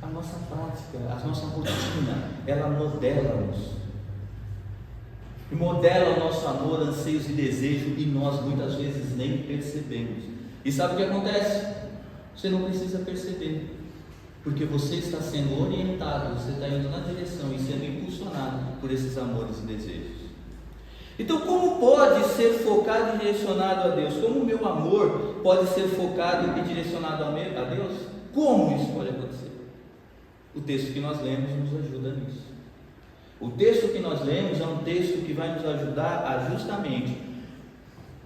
A nossa prática, a nossa rotina, ela modela-nos. E modela o nosso amor, anseios e desejo, e nós muitas vezes nem percebemos. E sabe o que acontece? Você não precisa perceber, porque você está sendo orientado, você está indo na direção e sendo impulsionado por esses amores e desejos. Então, como pode ser focado e direcionado a Deus? Como o meu amor pode ser focado e direcionado a Deus? Como isso pode acontecer? O texto que nós lemos nos ajuda nisso. O texto que nós lemos é um texto que vai nos ajudar a justamente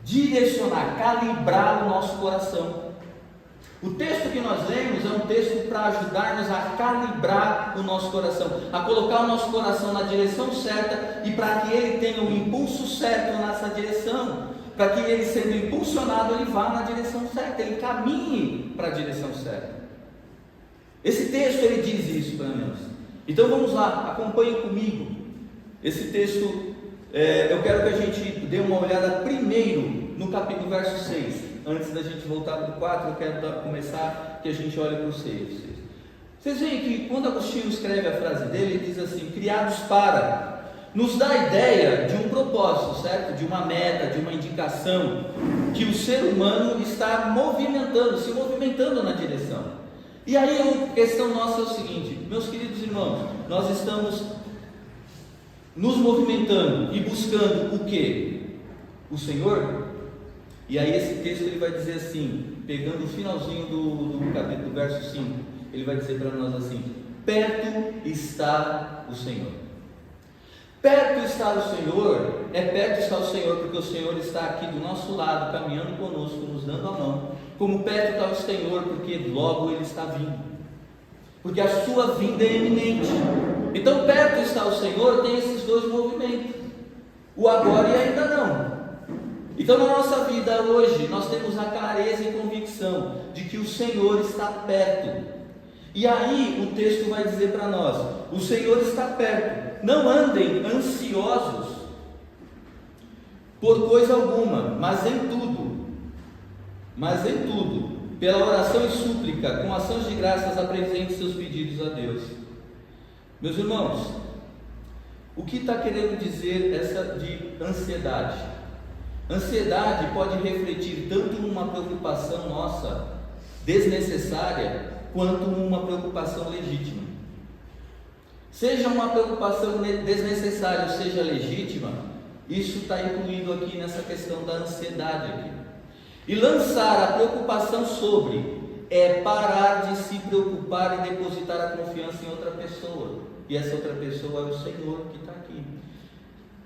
direcionar, calibrar o nosso coração. O texto que nós lemos é um texto para ajudar-nos a calibrar o nosso coração, a colocar o nosso coração na direção certa e para que ele tenha um impulso certo nessa direção, para que ele, sendo impulsionado, ele vá na direção certa, ele caminhe para a direção certa. Esse texto ele diz isso para nós. Então vamos lá, acompanhe comigo. Esse texto, eu quero que a gente dê uma olhada primeiro no capítulo verso 6. Antes da gente voltar para o 4, eu quero começar que a gente olhe para o 6. Vocês veem que quando Agostinho escreve a frase dele, ele diz assim: criados para, nos dá a ideia de um propósito, certo? De uma meta, de uma indicação, que o ser humano está se movimentando na direção. E aí a questão nossa é o seguinte, meus queridos irmãos, nós estamos nos movimentando e buscando o quê? O Senhor? E aí esse texto ele vai dizer assim, pegando o finalzinho do capítulo, verso 5, ele vai dizer para nós assim: perto está o Senhor. Perto está o Senhor, perto está o Senhor, porque o Senhor está aqui do nosso lado, caminhando conosco, nos dando a mão. Como perto está o Senhor, porque logo Ele está vindo, porque a sua vinda é iminente. Então perto está o Senhor, tem esses dois movimentos, o agora e ainda não. Então na nossa vida hoje, nós temos a clareza e convicção de que o Senhor está perto. E aí o texto vai dizer para nós: o Senhor está perto, não andem ansiosos por coisa alguma, mas em tudo, pela oração e súplica, com ações de graças, apresentem seus pedidos a Deus. Meus irmãos, o que está querendo dizer essa de ansiedade? Ansiedade pode refletir tanto uma preocupação nossa desnecessária, quanto uma preocupação legítima. Seja uma preocupação desnecessária, ou seja legítima, isso está incluído aqui nessa questão da ansiedade aqui. E lançar a preocupação sobre é parar de se preocupar e depositar a confiança em outra pessoa. E essa outra pessoa é o Senhor que está aqui.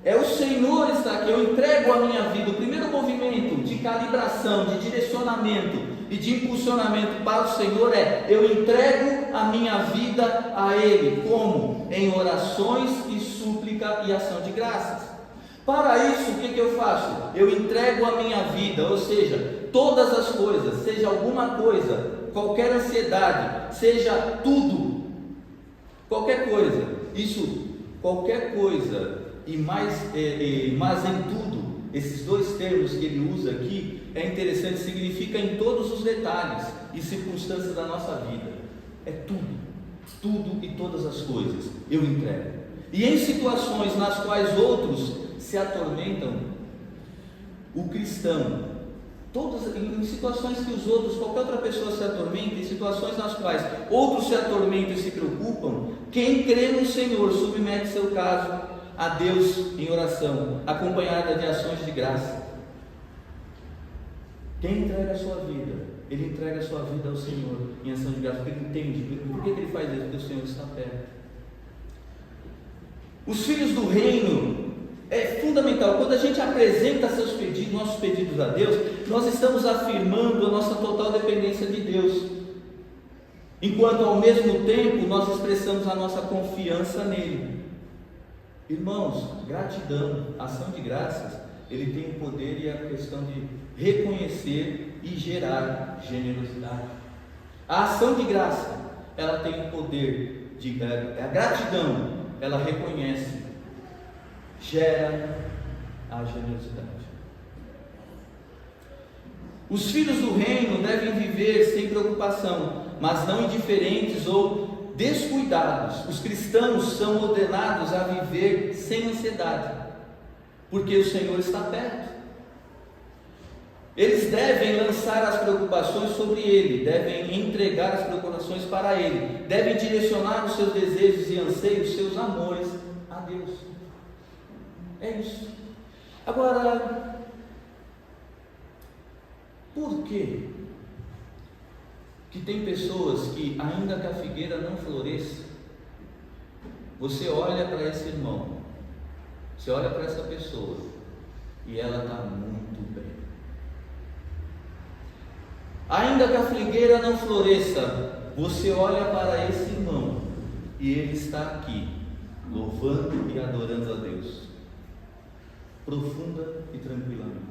É o Senhor que está aqui. Eu entrego a minha vida. O primeiro movimento de calibração, de direcionamento e de impulsionamento para o Senhor é: eu entrego a minha vida a Ele. Como? Em orações e súplica e ação de graças. Para isso, o que eu faço? Eu entrego a minha vida, ou seja, todas as coisas, seja alguma coisa, qualquer ansiedade, seja tudo, qualquer coisa, isso, qualquer coisa, mas em tudo, esses dois termos que ele usa aqui, é interessante, significa em todos os detalhes e circunstâncias da nossa vida, é tudo e todas as coisas, eu entrego. E em situações nas quais outros se atormentam, o cristão, em situações que os outros, qualquer outra pessoa se atormenta, em situações nas quais outros se atormentam e se preocupam, quem crê no Senhor submete seu caso a Deus em oração, acompanhada de ações de graça. Quem entrega a sua vida, ele entrega a sua vida ao Senhor em ação de graça, porque ele entende. Por que ele faz isso? Porque o Senhor está perto. Os filhos do reino, é fundamental, quando a gente apresenta seus pedidos, nossos pedidos a Deus, nós estamos afirmando a nossa total dependência de Deus, enquanto ao mesmo tempo nós expressamos a nossa confiança nele. Irmãos, gratidão, ação de graças, ele tem o poder e a questão de reconhecer e gerar generosidade. A ação de graça, ela tem o poder de, a gratidão, ela reconhece, gera a generosidade. Os filhos do reino devem viver sem preocupação, mas não indiferentes ou descuidados, os cristãos são ordenados a viver sem ansiedade, porque o Senhor está perto. Eles devem lançar as preocupações sobre Ele, devem entregar as preocupações para Ele, devem direcionar os seus desejos e anseios, seus amores a Deus. É isso. Agora, por quê que tem pessoas que, ainda que a figueira não floresça, você olha para esse irmão, você olha para essa pessoa e ela está muito bem? Ainda que a figueira não floresça, você olha para esse irmão e ele está aqui, louvando e adorando a Deus, profunda e tranquilamente.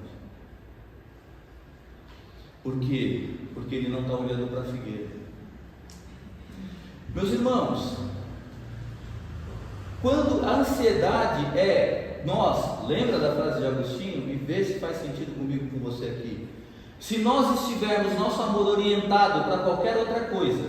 Por quê? Porque ele não está olhando para a figueira. Meus irmãos, quando a ansiedade lembra da frase de Agostinho, e vê se faz sentido comigo, com você aqui. Se nós estivermos nosso amor orientado para qualquer outra coisa,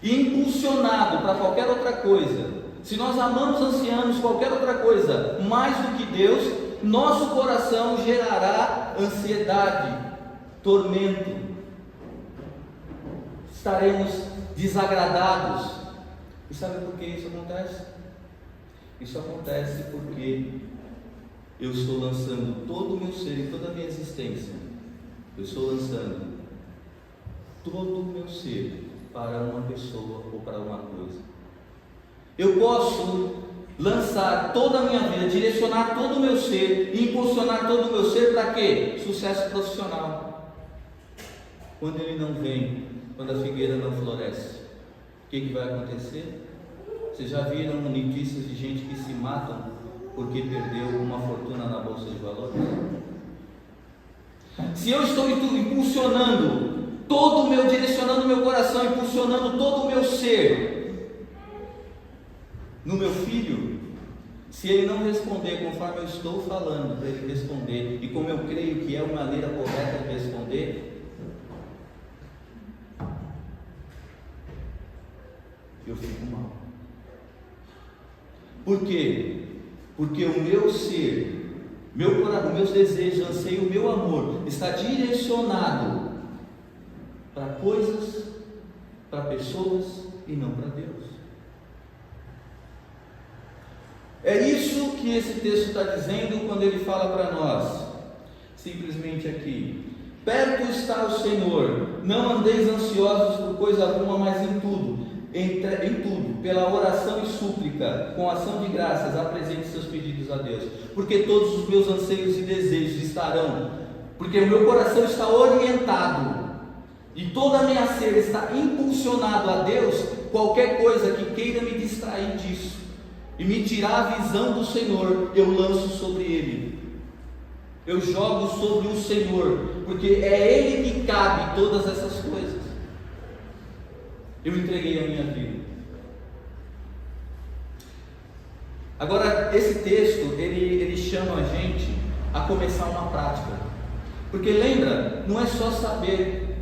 e impulsionado para qualquer outra coisa, se nós amamos, ansiamos qualquer outra coisa mais do que Deus, nosso coração gerará ansiedade, tormento, estaremos desagradados. E sabe por que isso acontece? Isso acontece porque eu estou lançando todo o meu ser e toda a minha existência, eu estou lançando todo o meu ser para uma pessoa ou para uma coisa. Eu posso lançar toda a minha vida, direcionar todo o meu ser e impulsionar todo o meu ser para quê? Sucesso profissional. Quando ele não vem, quando a figueira não floresce, o que vai acontecer? Vocês já viram notícias de gente que se matam porque perdeu uma fortuna na bolsa de valores? Se eu estou impulsionando todo o meu, direcionando o meu coração, impulsionando todo o meu ser no meu filho, se ele não responder conforme eu estou falando para ele responder, e como eu creio que é a maneira correta de responder, eu fico mal. Por quê? Porque o meu ser, meu coração, meus desejos, anseio, o meu amor está direcionado para coisas, para pessoas e não para Deus. É isso que esse texto está dizendo quando ele fala para nós, simplesmente aqui: perto está o Senhor, não andeis ansiosos por coisa alguma, mas em tudo, pela oração e súplica, com ação de graças, apresente seus pedidos a Deus, porque todos os meus anseios e desejos estarão, porque o meu coração está orientado, e toda a minha ser está impulsionado a Deus. Qualquer coisa que queira me distrair disso e me tirar a visão do Senhor, eu lanço sobre Ele, eu jogo sobre o Senhor, porque é Ele que cabe todas essas coisas. Eu entreguei a minha vida. Agora, esse texto, ele chama a gente a começar uma prática, porque lembra, não é só saber,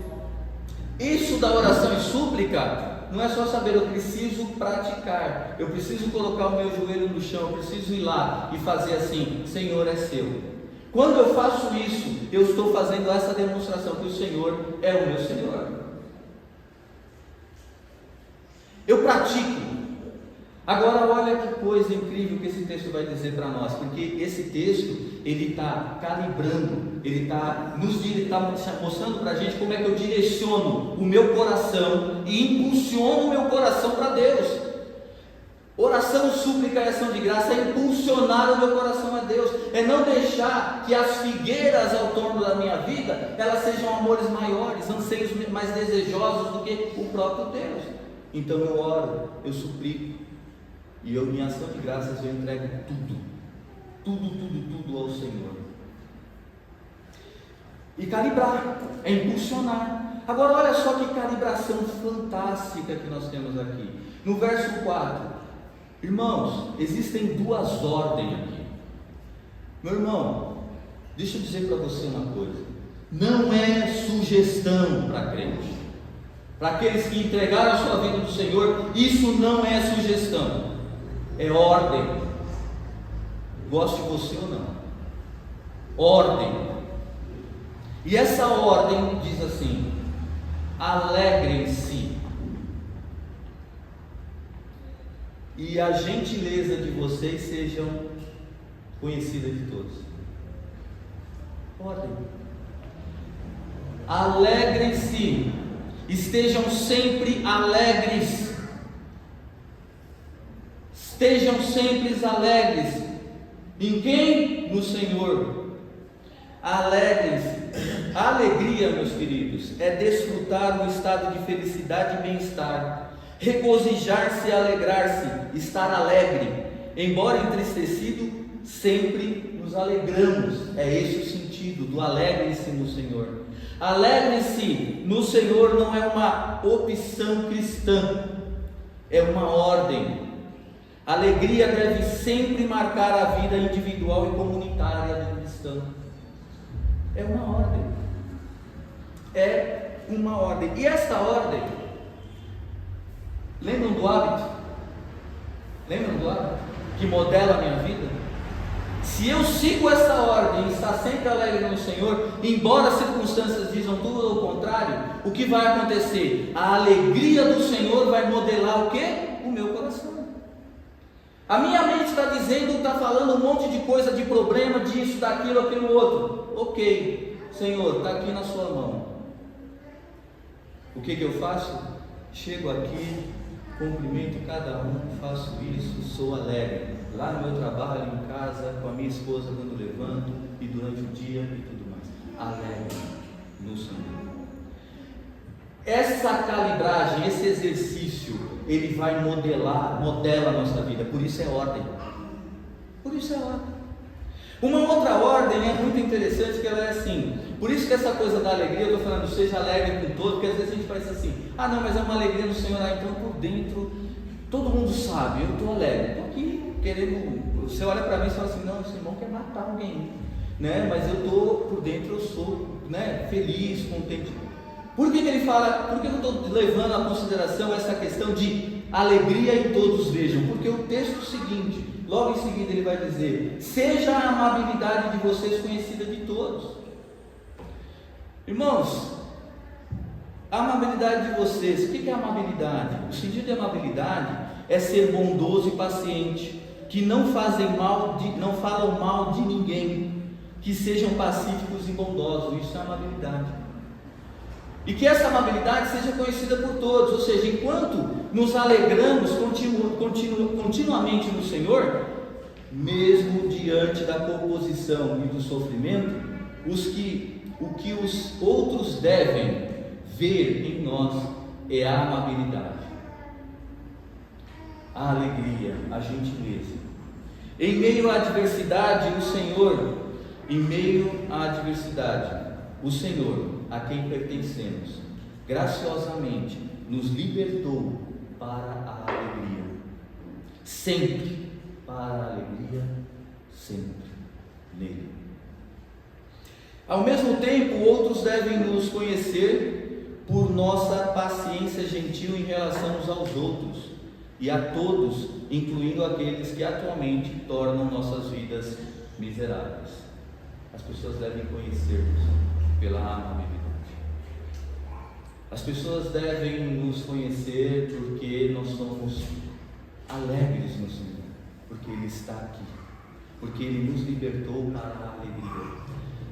isso da oração e súplica, não é só saber, eu preciso praticar, eu preciso colocar o meu joelho no chão, eu preciso ir lá e fazer assim: Senhor, é seu. Quando eu faço isso, eu estou fazendo essa demonstração que o Senhor é o meu Senhor. Eu pratico. Agora olha que coisa incrível que esse texto vai dizer para nós, porque esse texto, ele está calibrando, ele está mostrando para a gente como é que eu direciono o meu coração e impulsiono o meu coração para Deus. Oração, súplica e ação de graça é impulsionar o meu coração a Deus, é não deixar que as figueiras ao torno da minha vida, elas sejam amores maiores, anseios mais desejosos do que o próprio Deus. Então eu oro, eu suplico, e eu, minha ação de graças, eu entrego tudo ao Senhor. E calibrar, é impulsionar. Agora olha só que calibração fantástica que nós temos aqui. No verso 4, irmãos, existem duas ordens aqui. Meu irmão, deixa eu dizer para você uma coisa: não é sugestão para crente. Para aqueles que entregaram a sua vida do Senhor, isso não é sugestão, é ordem. Goste você ou não, ordem. E essa ordem diz assim: alegrem-se, e a gentileza de vocês sejam conhecida de todos. Ordem. Alegrem-se, estejam sempre alegres, estejam sempre alegres. Em quem? No Senhor. Alegrem-se. A alegria, meus queridos, é desfrutar um estado de felicidade e bem-estar, regozijar-se e alegrar-se, estar alegre. Embora entristecido, sempre nos alegramos. É esse o sentido do alegre-se no Senhor. Alegre-se no Senhor não é uma opção cristã, é uma ordem. Alegria deve sempre marcar a vida individual e comunitária do cristão. É uma ordem. É uma ordem. E esta ordem, lembram do hábito? Lembram do hábito que modela a minha vida? Se eu sigo essa ordem e estar sempre alegre no Senhor, embora as circunstâncias dizam tudo ao contrário, o que vai acontecer? A alegria do Senhor vai modelar o quê? O meu coração. A minha mente está dizendo, está falando um monte de coisa, de problema, disso, daquilo, aquilo outro. Ok, Senhor, está aqui na sua mão. O que eu faço? Chego aqui, cumprimento cada um, faço isso, sou alegre. Lá no meu trabalho, em casa, com a minha esposa quando levanto, e durante o dia e tudo mais. Alegre no Senhor. Essa calibragem, esse exercício, ele vai modela a nossa vida. Por isso é ordem. Por isso é ordem. Uma outra ordem é muito interessante, que ela é assim. Por isso que essa coisa da alegria, eu estou falando, seja alegre com todo, porque às vezes a gente faz assim: ah não, mas é uma alegria no Senhor. Ah, então por dentro, todo mundo sabe, eu estou alegre. Estou aqui querendo, você olha para mim e fala assim: não, esse irmão quer matar alguém, né? Mas eu estou por dentro, eu sou, né, feliz, contente. Por que ele fala, por que eu estou levando à consideração essa questão de alegria e todos vejam? Porque o texto seguinte, logo em seguida ele vai dizer: seja a amabilidade de vocês conhecida de todos. Irmãos, a amabilidade de vocês, o que é amabilidade? O sentido de amabilidade é ser bondoso e paciente, que não falam mal de ninguém, que sejam pacíficos e bondosos. Isso é amabilidade. E que essa amabilidade seja conhecida por todos, ou seja, enquanto nos alegramos continuamente no Senhor, mesmo diante da composição e do sofrimento, o que os outros devem ver em nós é a amabilidade, a alegria, a gentileza. Em meio à adversidade, o Senhor, a quem pertencemos, graciosamente nos libertou para a alegria, sempre para a alegria, sempre nele. Ao mesmo tempo, outros devem nos conhecer por nossa paciência gentil em relação uns aos outros e a todos, incluindo aqueles que atualmente tornam nossas vidas miseráveis. As pessoas devem conhecer-nos pela amabilidade. As pessoas devem nos conhecer porque nós somos alegres no Senhor, porque Ele está aqui, porque Ele nos libertou para a alegria.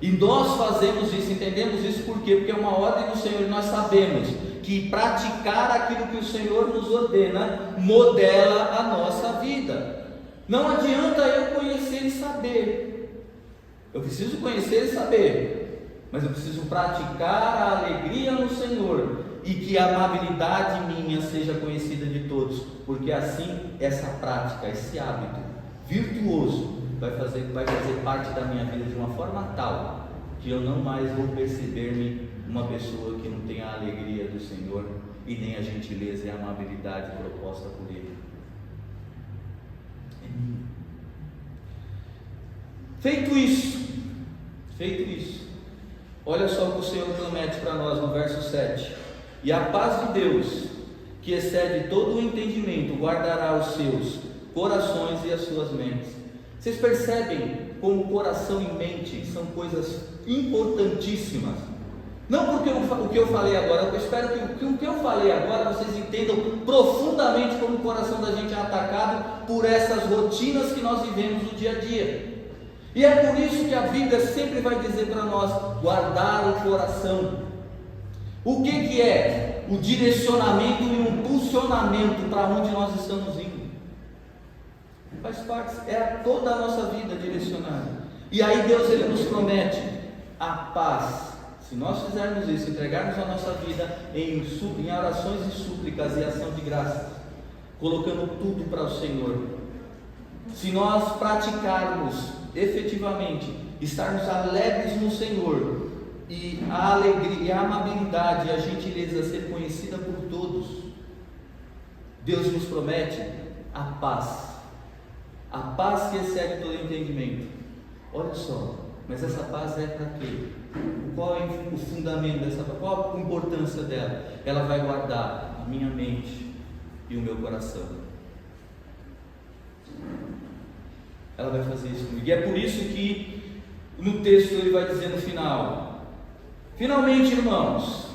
E nós fazemos isso, entendemos isso por quê? Porque é uma ordem do Senhor e nós sabemos que praticar aquilo que o Senhor nos ordena modela a nossa vida. Não adianta eu conhecer e saber. Eu preciso conhecer e saber, mas eu preciso praticar a alegria no Senhor e que a amabilidade minha seja conhecida de todos, porque assim essa prática, esse hábito virtuoso vai fazer parte da minha vida de uma forma tal que eu não mais vou perceber-me uma pessoa que não tem a alegria do Senhor e nem a gentileza e a amabilidade proposta por Ele. Feito isso, olha só o que o Senhor promete para nós no verso 7: E a paz de Deus, que excede todo o entendimento, guardará os seus corações e as suas mentes. Vocês percebem como coração e mente são coisas importantíssimas? Não porque o que eu falei agora, eu espero que o que eu falei agora vocês entendam profundamente como o coração da gente é atacado por essas rotinas que nós vivemos no dia a dia. E é por isso que a Bíblia sempre vai dizer para nós, guardar o coração. O que é o direcionamento e o impulsionamento para onde nós estamos indo? Faz parte, é toda a nossa vida direcionada. E aí Deus ele nos promete a paz. Se nós fizermos isso, entregarmos a nossa vida em orações e súplicas e ação de graças, colocando tudo para o Senhor, se nós praticarmos efetivamente, estarmos alegres no Senhor, e a alegria, a amabilidade e a gentileza ser conhecida por todos, Deus nos promete a paz que excede todo entendimento. Olha só, mas essa paz é para quê? Qual é o fundamento dessa paz? Qual a importância dela? Ela vai guardar a minha mente e o meu coração. Ela vai fazer isso comigo. E é por isso que no texto ele vai dizer no final: finalmente, irmãos,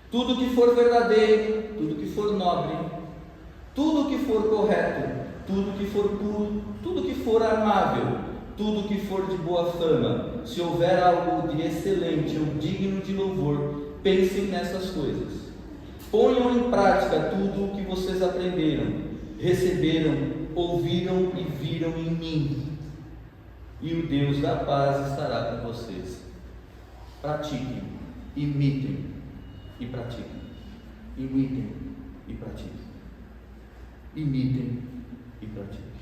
tudo que for verdadeiro, tudo que for nobre, tudo que for correto, tudo que for puro, tudo que for amável, tudo que for de boa fama, se houver algo de excelente ou digno de louvor, pensem nessas coisas. Ponham em prática tudo o que vocês aprenderam, receberam, ouviram e viram em mim, e o Deus da paz estará com vocês. Pratiquem, imitem e pratiquem. Imitem e pratiquem. Imitem e pratiquem.